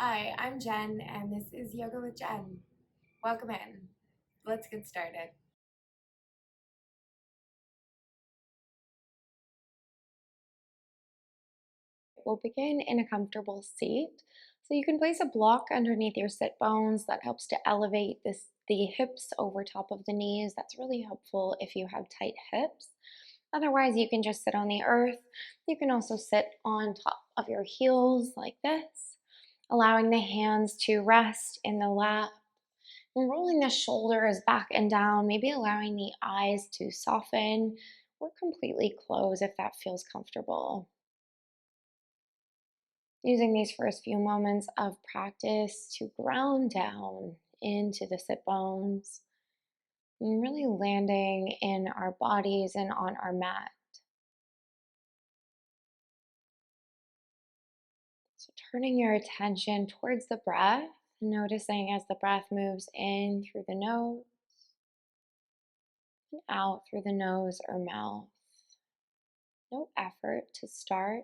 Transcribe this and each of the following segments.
Hi, I'm Jen, and this is Yoga with Jen. Welcome in. Let's get started. We'll begin in a comfortable seat. So you can place a block underneath your sit bones that helps to elevate the hips over top of the knees. That's really helpful if you have tight hips. Otherwise, you can just sit on the earth. You can also sit on top of your heels like this, allowing the hands to rest in the lap. And rolling the shoulders back and down, maybe allowing the eyes to soften or completely close if that feels comfortable. Using these first few moments of practice to ground down into the sit bones and really landing in our bodies and on our mat. So, turning your attention towards the breath, noticing as the breath moves in through the nose and out through the nose or mouth. No effort to start.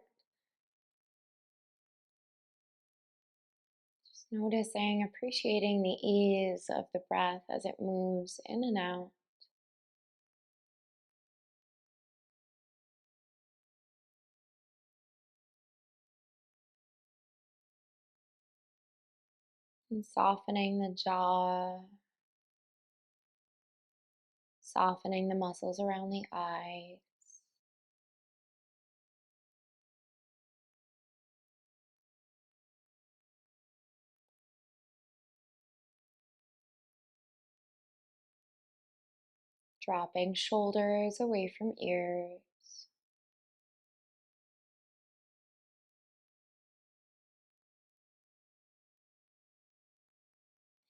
Just noticing, appreciating the ease of the breath as it moves in and out. And softening the jaw, softening the muscles around the eyes. Dropping shoulders away from ears.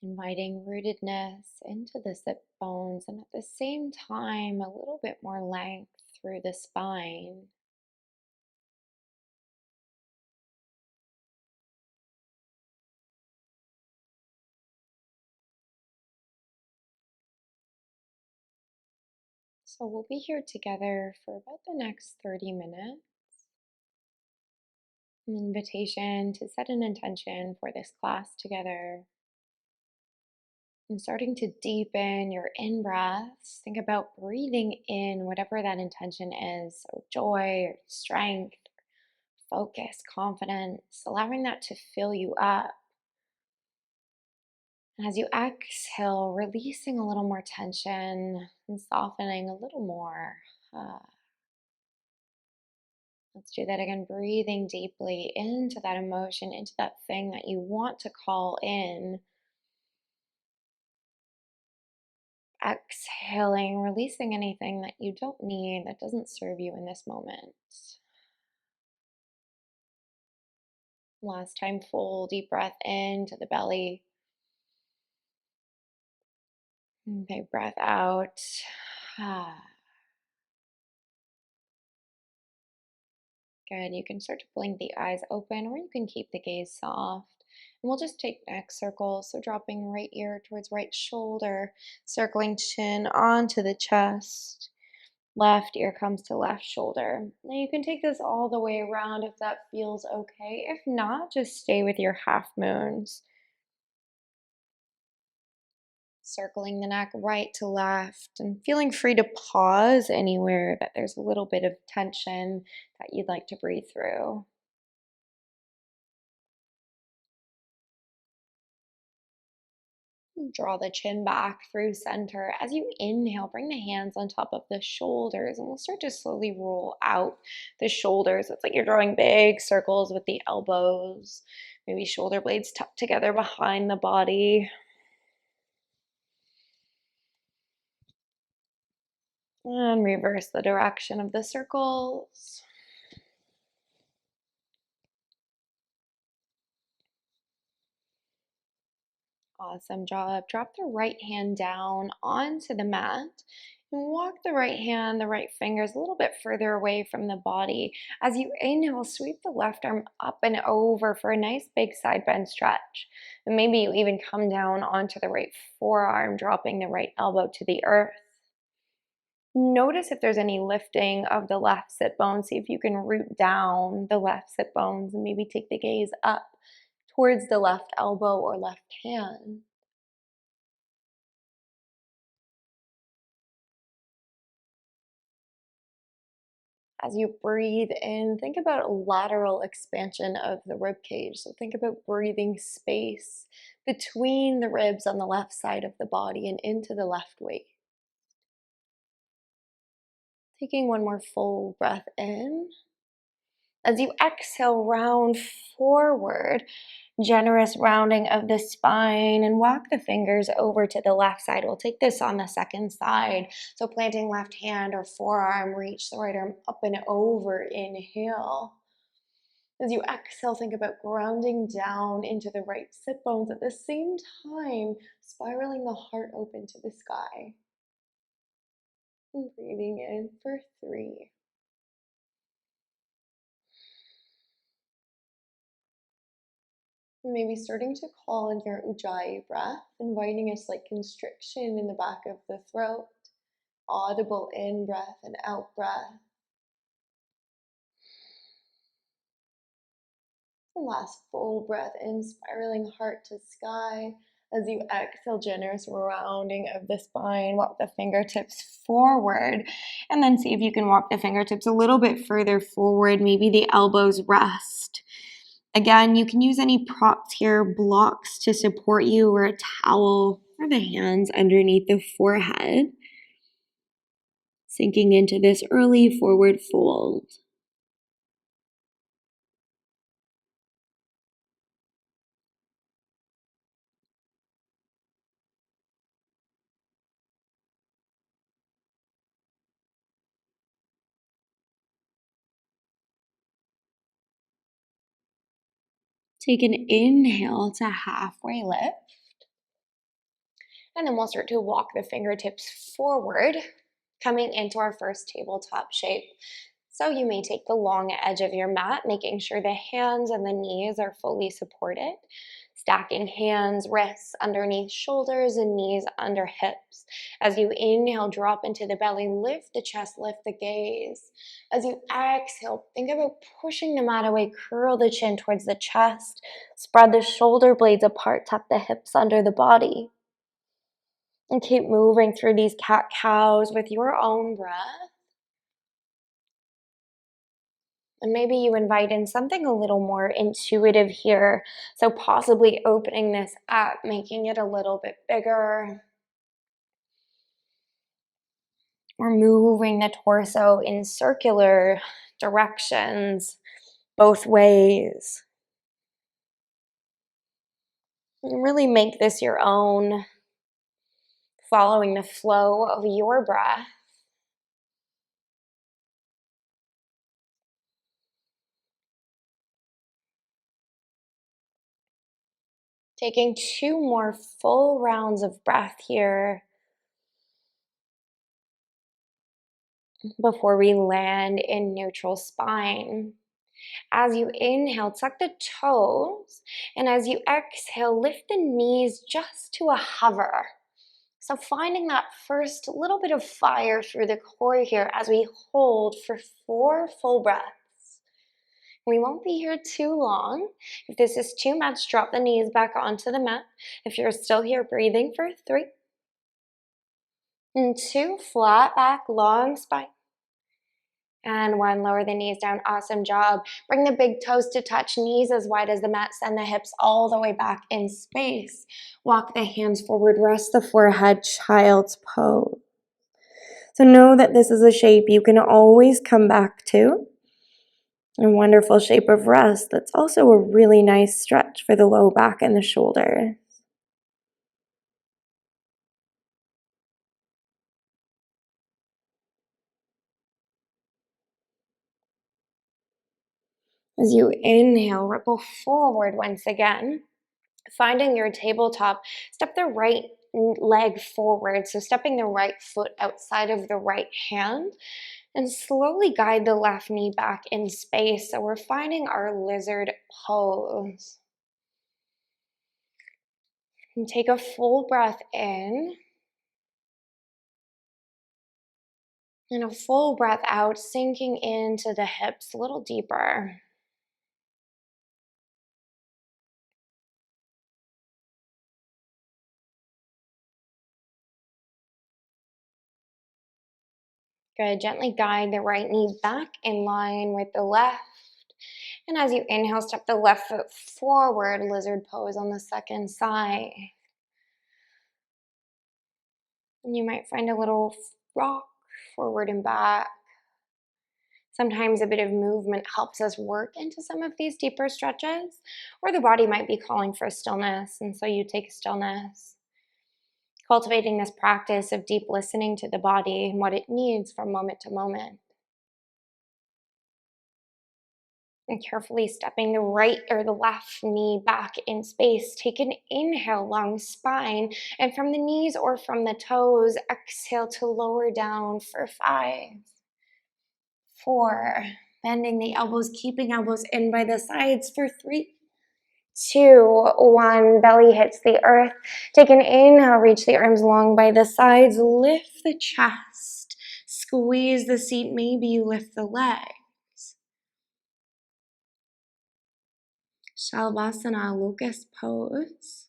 Inviting rootedness into the sit bones and at the same time a little bit more length through the spine. So we'll be here together for about the next 30 minutes. An invitation to set an intention for this class together. And starting to deepen your in breaths, think about breathing in whatever that intention is. So, joy, or strength, focus, confidence, allowing that to fill you up. And as you exhale, releasing a little more tension and softening a little more. Ah, let's do that again. Breathing deeply into that emotion, into that thing that you want to call in. Exhaling, releasing anything that you don't need, that doesn't serve you in this moment. Last time, full deep breath into the belly. And big breath out. Ah, good. You can start to blink the eyes open or you can keep the gaze soft. And we'll just take neck circles. So dropping right ear towards right shoulder, circling chin onto the chest. Left ear comes to left shoulder. Now you can take this all the way around if that feels okay. If not, just stay with your half moons. Circling the neck right to left and feeling free to pause anywhere that there's a little bit of tension that you'd like to breathe through. Draw the chin back through center. As you inhale, bring the hands on top of the shoulders, and we'll start to slowly roll out the shoulders. It's like you're drawing big circles with the elbows, maybe shoulder blades tucked together behind the body. And reverse the direction of the circles. Awesome job. Drop the right hand down onto the mat and walk the right hand, the right fingers a little bit further away from the body. As you inhale, sweep the left arm up and over for a nice big side bend stretch. And maybe you even come down onto the right forearm, dropping the right elbow to the earth. Notice if there's any lifting of the left sit bone. See if you can root down the left sit bones and maybe take the gaze up towards the left elbow or left hand. As you breathe in, think about lateral expansion of the rib cage. So think about breathing space between the ribs on the left side of the body and into the left waist. Taking one more full breath in. As you exhale, round forward, generous rounding of the spine, and walk the fingers over to the left side. We'll take this on the second side. So planting left hand or forearm, reach the right arm up and over, inhale. As you exhale, think about grounding down into the right sit bones at the same time, spiraling the heart open to the sky. And breathing in for 3. Maybe starting to call in your ujjayi breath, inviting a slight constriction in the back of the throat, audible in breath and out breath. And last full breath in, spiraling heart to sky. As you exhale, generous rounding of the spine, walk the fingertips forward, and then see if you can walk the fingertips a little bit further forward, maybe the elbows rest. Again, you can use any props here, blocks to support you, or a towel, or the hands underneath the forehead. Sinking into this early forward fold. Take an inhale to halfway lift. And then we'll start to walk the fingertips forward, coming into our first tabletop shape. So you may take the long edge of your mat, making sure the hands and the knees are fully supported. Stacking hands, wrists underneath shoulders and knees under hips. As you inhale, drop into the belly, lift the chest, lift the gaze. As you exhale, think about pushing the mat away, curl the chin towards the chest, spread the shoulder blades apart, tuck the hips under the body. And keep moving through these cat-cows with your own breath. And maybe you invite in something a little more intuitive here. So possibly opening this up, making it a little bit bigger. Or moving the torso in circular directions, both ways. And really make this your own, following the flow of your breath. Taking 2 more full rounds of breath here before we land in neutral spine. As you inhale, tuck the toes, and as you exhale, lift the knees just to a hover. So finding that first little bit of fire through the core here as we hold for 4 full breaths. We won't be here too long. If this is too much, drop the knees back onto the mat. If you're still here, breathing for 3. And 2, flat back, long spine. And 1, lower the knees down. Awesome job. Bring the big toes to touch, knees as wide as the mat. Send the hips all the way back in space. Walk the hands forward. Rest the forehead, child's pose. So know that this is a shape you can always come back to. A wonderful shape of rest that's also a really nice stretch for the low back and the shoulder. As you inhale, ripple forward once again. Finding your tabletop, step the right leg forward, so stepping the right foot outside of the right hand, and slowly guide the left knee back in space. So we're finding our lizard pose. And take a full breath in, and a full breath out, sinking into the hips a little deeper. Good. Gently guide the right knee back in line with the left. And as you inhale, step the left foot forward, lizard pose on the second side. And you might find a little rock forward and back. Sometimes a bit of movement helps us work into some of these deeper stretches, or the body might be calling for stillness, and so you take stillness. Cultivating this practice of deep listening to the body and what it needs from moment to moment. And carefully stepping the right or the left knee back in space. Take an inhale, long spine, and from the knees or from the toes, exhale to lower down for 5, 4, bending the elbows, keeping elbows in by the sides for 3, 2, 1, belly hits the earth. Take an inhale, reach the arms long by the sides, lift the chest, squeeze the seat, maybe you lift the legs. Shalvasana, locust pose.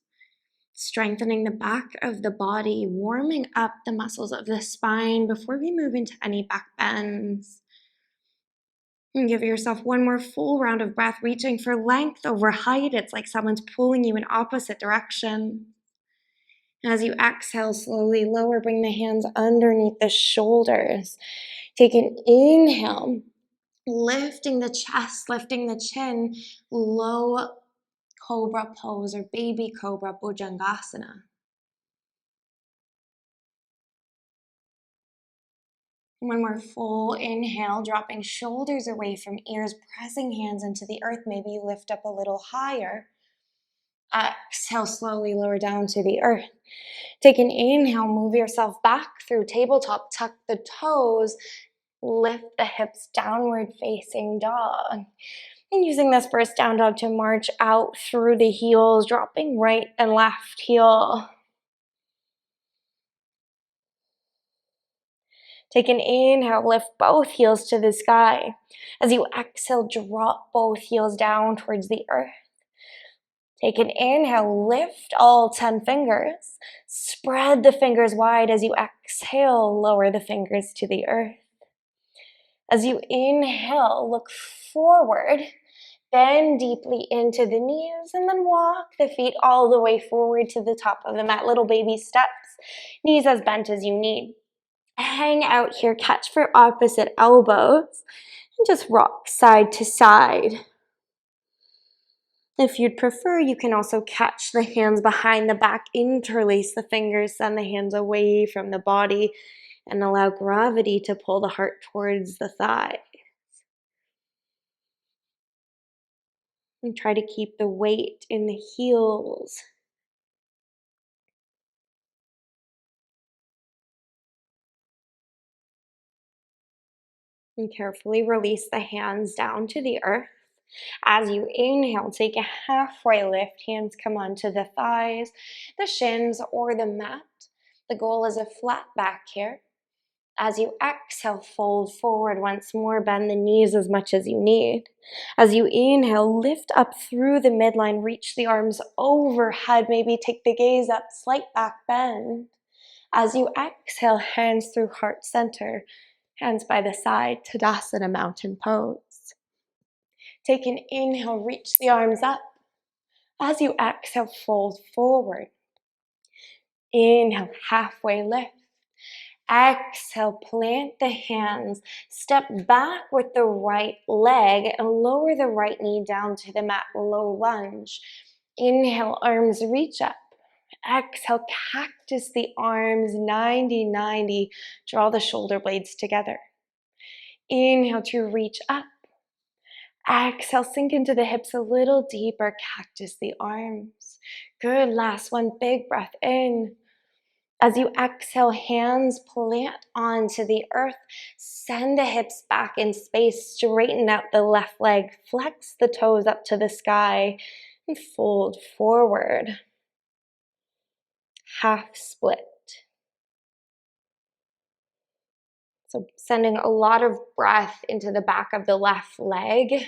Strengthening the back of the body, warming up the muscles of the spine before we move into any back bends. And give yourself one more full round of breath, reaching for length over height. It's like someone's pulling you in opposite direction. As you exhale, slowly lower, bring the hands underneath the shoulders. Take an inhale, lifting the chest, lifting the chin, low cobra pose or baby cobra, bhujangasana. One more full inhale, dropping shoulders away from ears, pressing hands into the earth. Maybe you lift up a little higher. Exhale, slowly lower down to the earth. Take an inhale, move yourself back through tabletop, tuck the toes, lift the hips, downward facing dog. And using this first down dog to march out through the heels, dropping right and left heel. Take an inhale, lift both heels to the sky. As you exhale, drop both heels down towards the earth. Take an inhale, lift all 10 fingers. Spread the fingers wide as you exhale, lower the fingers to the earth. As you inhale, look forward, bend deeply into the knees, and then walk the feet all the way forward to the top of the mat. Little baby steps, knees as bent as you need. Hang out here, catch for opposite elbows, and just rock side to side. If you'd prefer, you can also catch the hands behind the back, interlace the fingers, send the hands away from the body, and allow gravity to pull the heart towards the thigh. And try to keep the weight in the heels. And carefully release the hands down to the earth. As you inhale, take a halfway lift. Hands come onto the thighs, the shins, or the mat. The goal is a flat back here. As you exhale, fold forward once more. Bend the knees as much as you need. As you inhale, lift up through the midline. Reach the arms overhead. Maybe take the gaze up, slight back bend. As you exhale, hands through heart center. Hands by the side, Tadasana, mountain pose. Take an inhale, reach the arms up. As you exhale, fold forward. Inhale, halfway lift. Exhale, plant the hands. Step back with the right leg and lower the right knee down to the mat, low lunge. Inhale, arms reach up. Exhale, cactus the arms, 90-90. Draw the shoulder blades together. Inhale to reach up. Exhale, sink into the hips a little deeper, cactus the arms. Good, last one, big breath in. As you exhale, hands plant onto the earth. Send the hips back in space, straighten out the left leg, flex the toes up to the sky, and fold forward. Half split. So sending a lot of breath into the back of the left leg.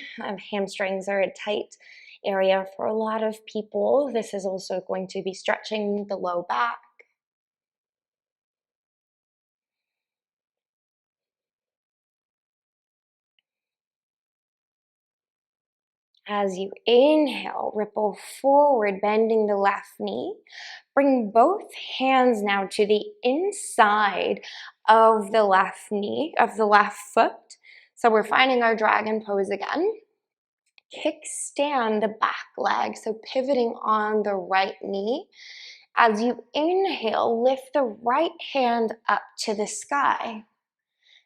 Hamstrings are a tight area for a lot of people. This is also going to be stretching the low back. As you inhale, ripple forward, bending the left knee. Bring both hands now to the inside of the left knee, of the left foot. So we're finding our dragon pose again. Kickstand the back leg, so pivoting on the right knee. As you inhale, lift the right hand up to the sky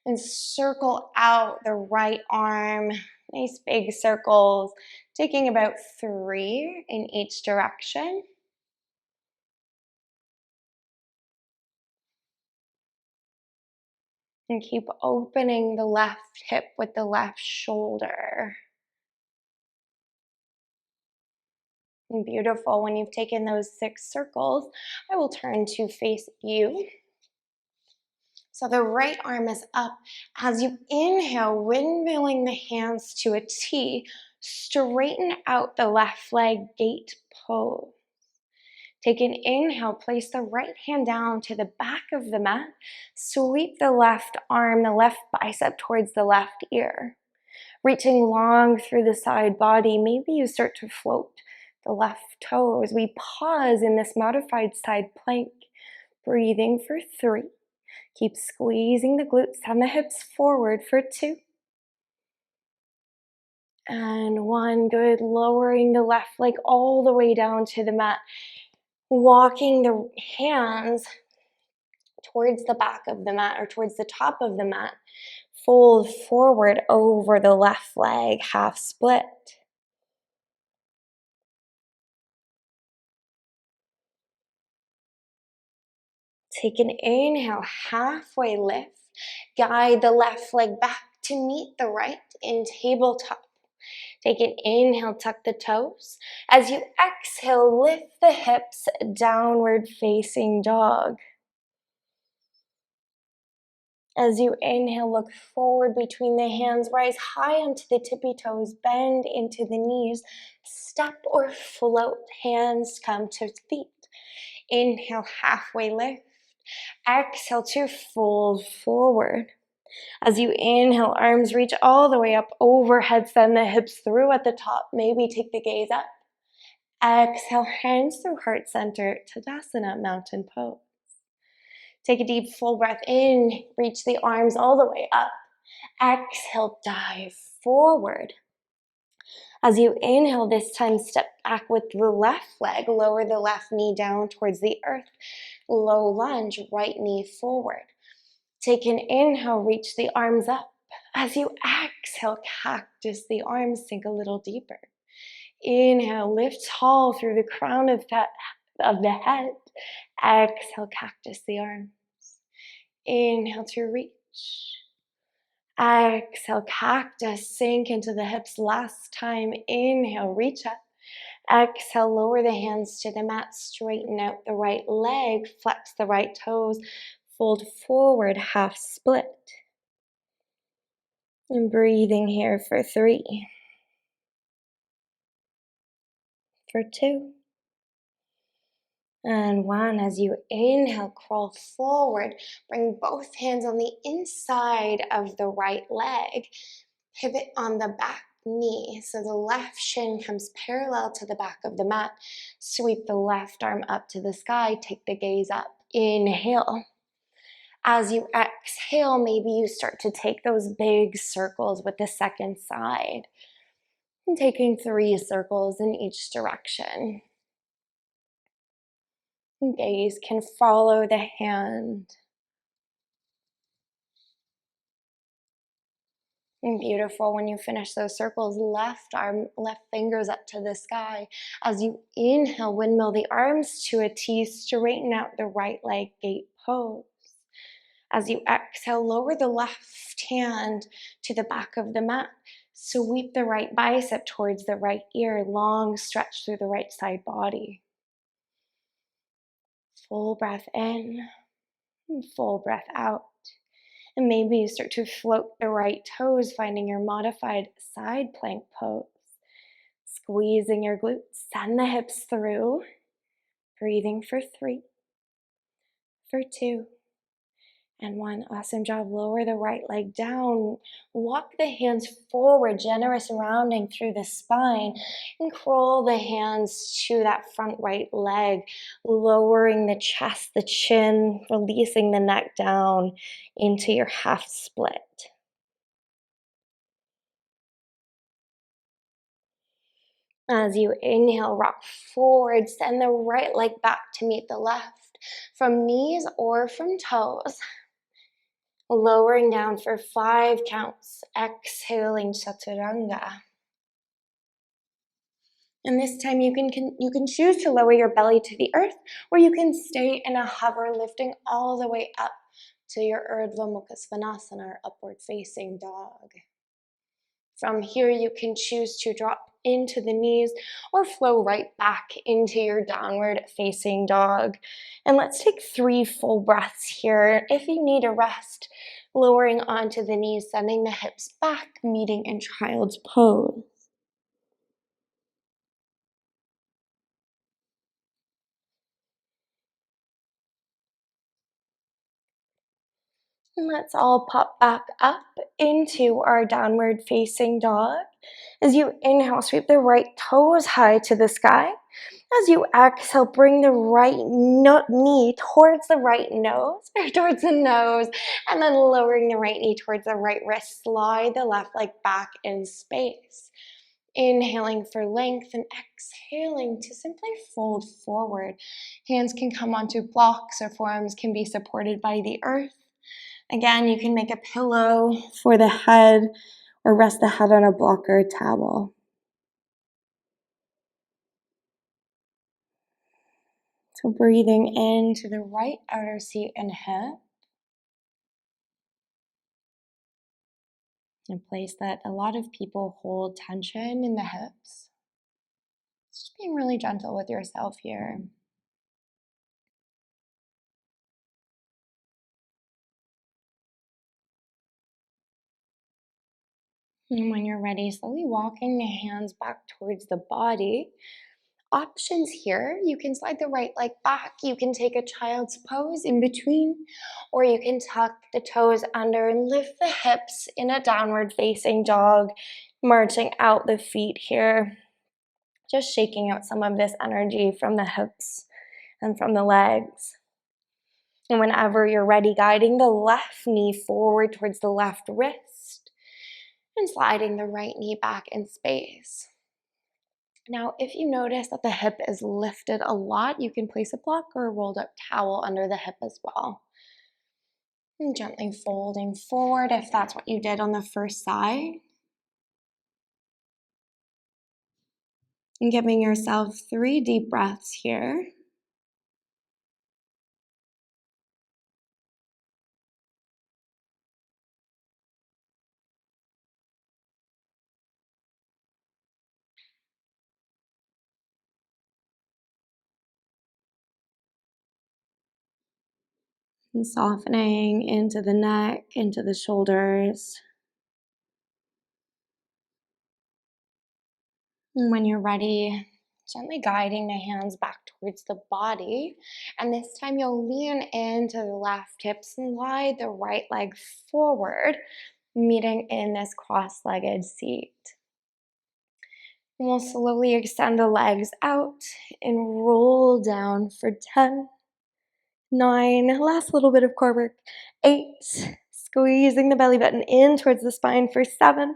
and circle out the right arm. Nice big circles, taking about 3 in each direction. And keep opening the left hip with the left shoulder. And beautiful. When you've taken those 6 circles, I will turn to face you. So the right arm is up. As you inhale, windmilling the hands to a T, straighten out the left leg, gate pose. Take an inhale, place the right hand down to the back of the mat. Sweep the left arm, the left bicep towards the left ear. Reaching long through the side body, maybe you start to float the left toes. We pause in this modified side plank, breathing for 3. Keep squeezing the glutes and the hips forward for 2. And 1, good. Lowering the left leg all the way down to the mat. Walking the hands towards the back of the mat or towards the top of the mat. Fold forward over the left leg, half split. Take an inhale, halfway lift. Guide the left leg back to meet the right in tabletop. Take an inhale, tuck the toes. As you exhale, lift the hips, downward facing dog. As you inhale, look forward between the hands, rise high onto the tippy toes, bend into the knees, step or float, hands come to feet. Inhale, halfway lift. Exhale to fold forward. As you inhale, arms reach all the way up overhead, send the hips through at the top. Maybe take the gaze up. Exhale, hands through heart center, Tadasana, mountain pose. Take a deep full breath in, reach the arms all the way up. Exhale, dive forward. As you inhale, this time step back with the left leg, lower the left knee down towards the earth. Low lunge, right knee forward. Take an inhale, reach the arms up. As you exhale, cactus the arms, sink a little deeper. Inhale, lift tall through the crown of the head. Exhale, cactus the arms. Inhale to reach. Exhale, cactus, sink into the hips last time. Inhale, reach up. Exhale, lower the hands to the mat, straighten out the right leg, flex the right toes, fold forward, half split. And breathing here for 3, for 2, and 1. As you inhale, crawl forward, bring both hands on the inside of the right leg, pivot on the back knee, so the left shin comes parallel to the back of the mat. Sweep the left arm up to the sky, take the gaze up. Inhale. As you exhale, maybe you start to take those big circles with the second side. And taking 3 circles in each direction. Gaze can follow the hand. And beautiful. When you finish those circles, left arm, left fingers up to the sky. As you inhale, windmill the arms to a T, straighten out the right leg, gate pose. As you exhale, lower the left hand to the back of the mat. Sweep the right bicep towards the right ear, long stretch through the right side body. Full breath in, and full breath out. And maybe you start to float the right toes, finding your modified side plank pose. Squeezing your glutes, send the hips through. Breathing for 3, for 2, And one, awesome job. Lower the right leg down. Walk the hands forward, generous rounding through the spine. And crawl the hands to that front right leg, lowering the chest, the chin, releasing the neck down into your half split. As you inhale, rock forward, send the right leg back to meet the left from knees or from toes. Lowering down for 5 counts, exhaling chaturanga. And this time you can choose to lower your belly to the earth, or you can stay in a hover, lifting all the way up to your Urdhva Mukha Svanasana, or upward facing dog. From here, you can choose to drop into the knees or flow right back into your downward facing dog. And let's take 3 full breaths here. If you need a rest, lowering onto the knees, sending the hips back, meeting in child's pose. And let's all pop back up into our downward facing dog. As you inhale, sweep the right toes high to the sky. As you exhale, bring the right knee towards the right nose, or towards the nose, and then lowering the right knee towards the right wrist. Slide the left leg back in space. Inhaling for length and exhaling to simply fold forward. Hands can come onto blocks or forearms can be supported by the earth. Again, you can make a pillow for the head or rest the head on a block or a towel. So breathing into the right outer seat and hip, a place that a lot of people hold tension in the hips. Just being really gentle with yourself here. And when you're ready, slowly walking the hands back towards the body. Options here, you can slide the right leg back, you can take a child's pose in between, or you can tuck the toes under and lift the hips in a downward facing dog, marching out the feet here, just shaking out some of this energy from the hips and from the legs. And whenever you're ready, guiding the left knee forward towards the left wrist and sliding the right knee back in space. Now, if you notice that the hip is lifted a lot, you can place a block or a rolled up towel under the hip as well. And gently folding forward if that's what you did on the first side. And giving yourself 3 deep breaths here. And softening into the neck, into the shoulders. And when you're ready, gently guiding the hands back towards the body. And this time you'll lean into the left hip, slide the right leg forward, meeting in this cross-legged seat. And we'll slowly extend the legs out and roll down for 10, 9, last little bit of core work, 8, squeezing the belly button in towards the spine for 7,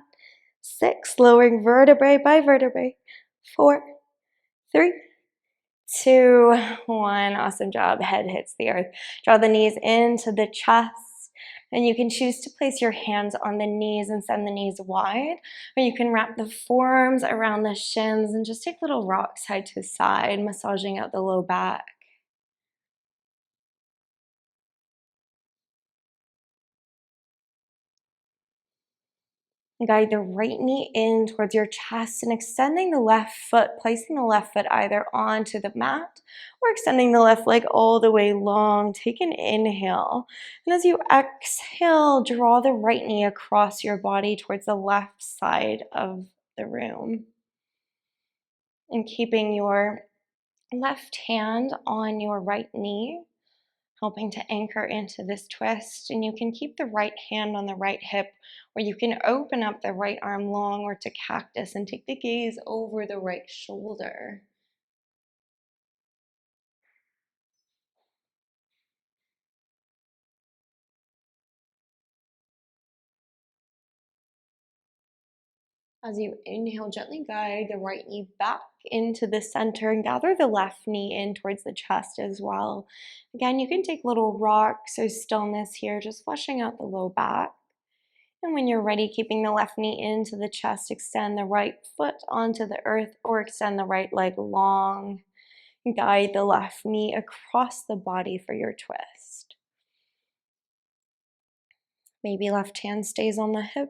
6, lowering vertebrae by vertebrae, 4, 3, 2, 1. Awesome job. Head hits the earth. Draw the knees into the chest. And you can choose to place your hands on the knees and send the knees wide. Or you can wrap the forearms around the shins and just take little rocks side to side, massaging out the low back. Guide the right knee in towards your chest and extending the left foot, placing the left foot either onto the mat or extending the left leg all the way long. Take an inhale. And as you exhale, draw the right knee across your body towards the left side of the room. And keeping your left hand on your right knee, helping to anchor into this twist. And you can keep the right hand on the right hip, or you can open up the right arm long or to cactus and take the gaze over the right shoulder. As you inhale, gently guide the right knee back into the center and gather the left knee in towards the chest as well. Again, you can take little rocks or stillness here, just flushing out the low back. And when you're ready, keeping the left knee into the chest, extend the right foot onto the earth or extend the right leg long. Guide the left knee across the body for your twist. Maybe left hand stays on the hip,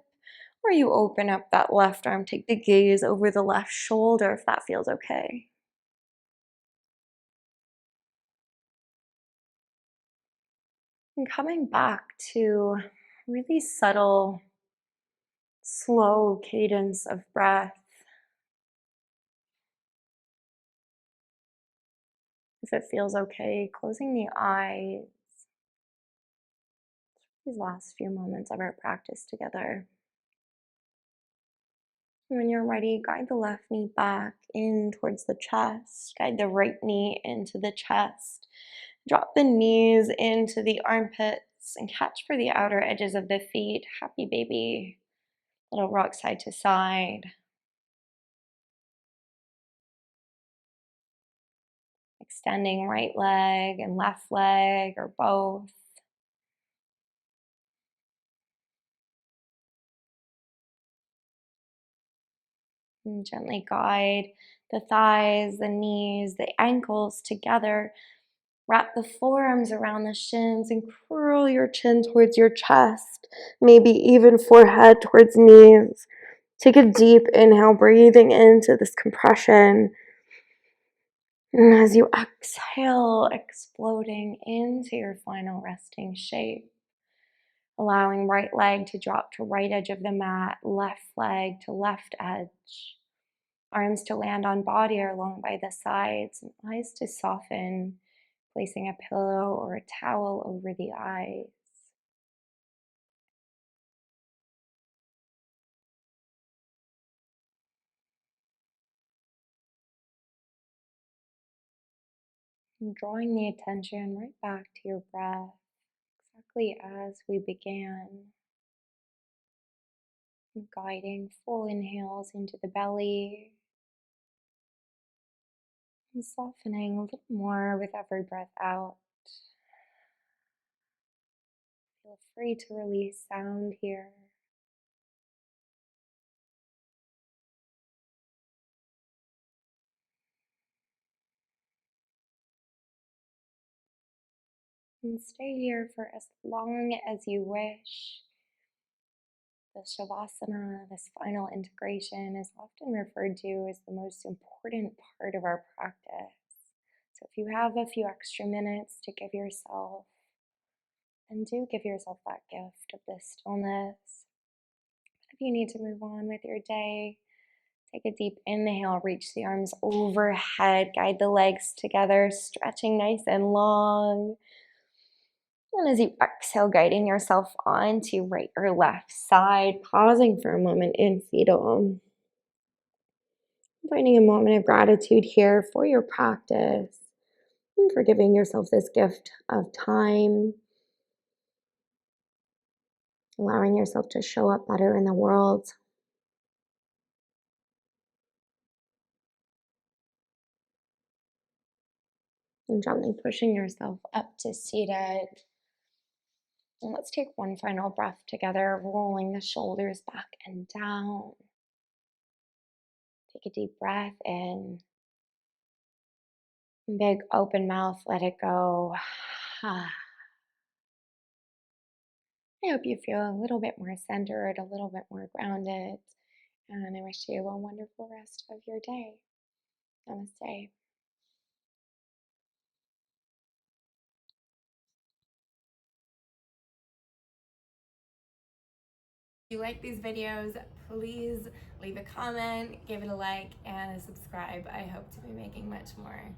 or you open up that left arm, take the gaze over the left shoulder if that feels okay. And coming back to really subtle, slow cadence of breath. If it feels okay, closing the eyes. These last few moments of our practice together. When you're ready, guide the left knee back in towards the chest. Guide the right knee into the chest. Drop the knees into the armpits and catch for the outer edges of the feet. Happy baby. Little rock side to side. Extending right leg and left leg or both. And gently guide the thighs, the knees, the ankles together. Wrap the forearms around the shins and curl your chin towards your chest, maybe even forehead towards knees. Take a deep inhale, breathing into this compression. And as you exhale, exploding into your final resting shape. Allowing right leg to drop to right edge of the mat, left leg to left edge. Arms to land on body or along by the sides, and eyes to soften, placing a pillow or a towel over the eyes. And drawing the attention right back to your breath, exactly as we began. And guiding full inhales into the belly. And softening a little more with every breath out. Feel free to release sound here. And stay here for as long as you wish. The Shavasana, this final integration, is often referred to as the most important part of our practice. So if you have a few extra minutes to give yourself, then do give yourself that gift of this stillness. If you need to move on with your day, take a deep inhale, reach the arms overhead, guide the legs together, stretching nice and long. And as you exhale, guiding yourself onto right or left side, pausing for a moment in fetal. Finding a moment of gratitude here for your practice and for giving yourself this gift of time, allowing yourself to show up better in the world. And gently pushing yourself up to seated. And let's take one final breath together, rolling the shoulders back and down. Take a deep breath in. Big open mouth, let it go. I hope you feel a little bit more centered, a little bit more grounded. And I wish you a wonderful rest of your day. Namaste. If you like these videos, please leave a comment, give it a like, and a subscribe. I hope to be making much more.